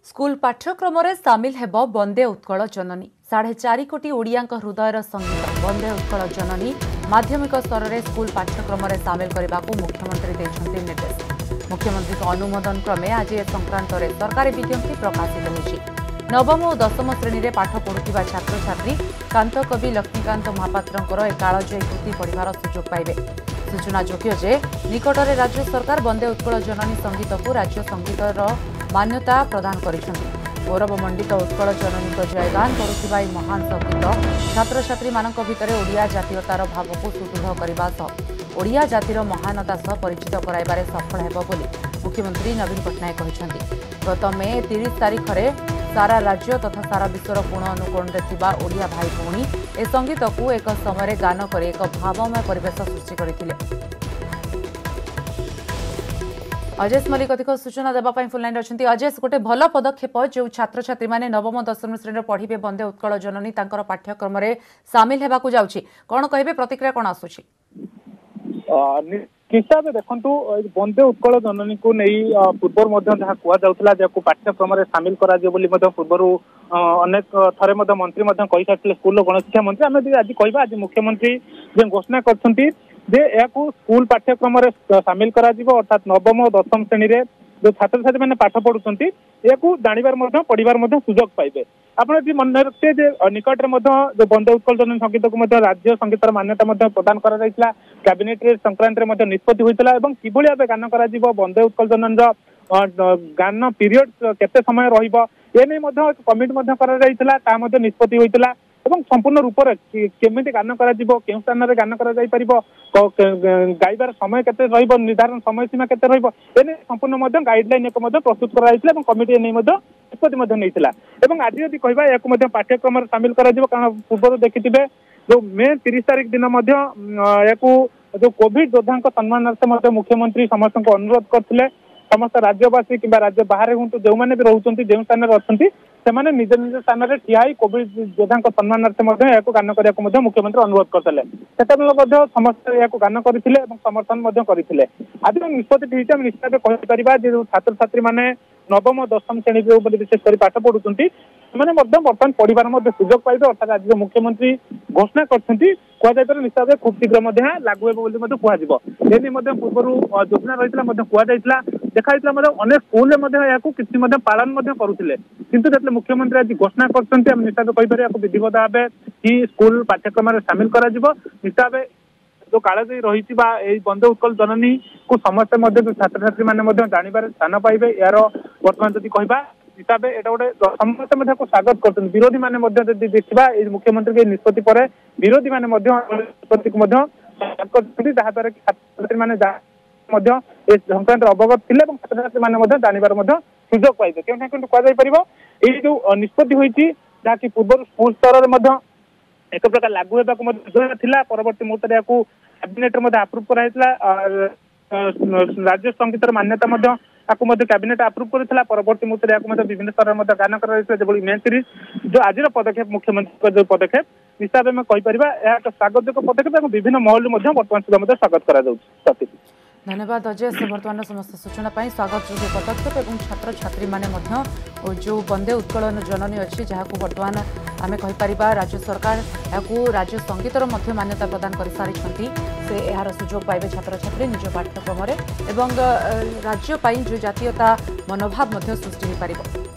School पाठ्यक्रम सामिल हेब वंदे उत्कल जननी 4.5 कोटी ओडिया हृदयर संगीत वंदे उत्कल जननी माध्यमिक स्तर में स्कूल पाठ्यक्रम सामिल करने को मुख्यमंत्री देते निर्देश। मुख्यमंत्री अनुमोदन क्रमे आज ए संक्रांत में सरकारी विज्ञप्ति प्रकाशित होगी। नवम और दशम श्रेणी में पाठ पढ़ुवा छात्र छात्री कांत कवि लक्ष्मीकांत महापात्र एक कालजयी कृति पढ़ार सुजोग पाइबे। सूचनायोग्य जे निकटरे राज्य सरकार वंदे उत्कल जननी संगीत को राज्य संगीतर मान्यता प्रदान करिसेंति। गौरवमंडित उत्कल जननी जयगान करुवा महान संगीत छात्र छात्री मानक भितर ओडिया जातीयतार भाव को सुदृढ़ करने सह ओडिया जातिर महानता सह परिचित कराइबारे सफल हेब बोली मुख्यमंत्री नवीन पट्टनायक कहते। गत मे 30 तारिख में सारा राज्य तथा सारा विश्वर कोण अनुकोण में ओडिया भाई भौणी ए संगीत को एक समय गान कर एक भावमय परिवेश सृष्टि करते। अजेश मल्लिक अधिक सूचना देवाई फोन लाइन अच्छे। अजेश गोटे भल पदक्षेप जो छात्र छात्री मैंने नवम दशम श्रेणी पढ़े वंदे उत्कल जननी पाठ्यक्रम सामिल होगा जाऊँगी कौन कहे प्रतिक्रिया कौन आसूची? हिसाब से देखु वंदे उत्कल जननी को नहीं पूर्व जहाँ कहु पाठ्यक्रम सामिल कर पूर्व अनेक थरे मंत्री कही सारी स्कूल गणशिक्षा मंत्री आम आज कह आज मुख्यमंत्री जो घोषणा कर स्कूल पाठ्यक्रम सामिल कर अर्थात नवम और दशम श्रेणी में जो छात्र छात्री मैंने पाठ पढ़ुंट या जानवर पढ़ार सुजोग पाइबे। आप मन रखते निकट में जो वंदे उत्कल जननी संगीत को राज्य संगीतर मान्यता प्रदान कर कैबिनेट संक्रांत में निष्पत्ति होता है कि भाव गान कर वंदे उत्कल जननी गान पीरियड केते समय रही कमिटी कर निष्पत्ति होता संपूर्ण रूप से केमी गान कर स्थान में गान कर गाइबार समय के निर्धारण समय सीमा के संपूर्ण गाइडलाइन एक प्रस्तुत कर कमिटी निष्पत्ति नहीं आज यदि कहवा या पाठ्यक्रम सामिल कर पूर्व देखिए जो मे 30 तारिख दिन जो कोविड योद्धा सम्मानार्थ मुख्यमंत्री समस्त को अनुरोध करते समस्त राज्यवासी कि राज्य बाहर हूँ जो मैंने भी रोचे जो स्थान में अच्छा से निज निज स्थान में ठिया कोविड योद्धा सम्मानार्थ गान करने मुख्यमंत्री अनुरोध करते समस्त या गान करते समर्थन करते। आज निष्पत्ति निश्चित कहीपर जो छात्र छात्री मैंने नवम दशम श्रेणी विशेषकर पाठ पढ़ुंट बर्तमान पढ़ार सुजोग पाइबे अर्थात आज मुख्यमंत्री घोषणा करते निश्चित खूब शीघ्र लागू कह पूर्व योजना रही देखा अनेक स्कूल किसी पालन करुले किंतु मुख्यमंत्री आज घोषणा करते निश्चित कहीपर विधिवत भाव कि स्कूल पाठ्यक्रम सामिल कर निश्चित जो कालजयी रही वंदे उत्कल जननी को समस्ते जो छात्र छात्री मैंने जानवर स्थान पाइबे यार बर्तमान जब कहवा हिसाब से गोटे समस्त स्वागत कर विरोधी मैंने देखा मुख्यमंत्री के निष्पत्ति पर विरोधी मैंने निष्पत्ति को जहाद्वारा कि छात्र छात्री मैंने संक्रांत अवगत थे छात्र छात्री मैंने जानवर सुजोग पाइबे क्यों कह जो निष्पत्ति होती जहाँकि पूर्व स्कूल स्तर में एक प्रकार लागू होगा परवर्ती मुहूर्त कैबिनेट आप्रुव कर राज्य संगीतर मान्यता कैबिनेट आप्रुव कर परवर्ती मुहूर्त विभिन्न स्तर में गान कर मे 30 जो आज पदक्षेप मुख्यमंत्री जो पदक्षेप हिसाब में कहीपर स्वागत पदक्षेप विभिन्न महल बर्तमान सुधा स्वागत कर। धन्यवाद अजय बर्तमान समस्त सूचना स्वागत योग्य पदक्षेप और छात्र छात्री मैंने जो वंदे उत्कल जननी अच्छी जहाँ को बर्तमान आम कहीपर राज्य सरकार या राज्य संगीतर मान्यता प्रदान कर सारी से यार सुजोग पाइबे छात्र छात्री निज पाठ्यक्रम राज्य जो जातीयता मनोभाव सृष्टि हो पारिबो।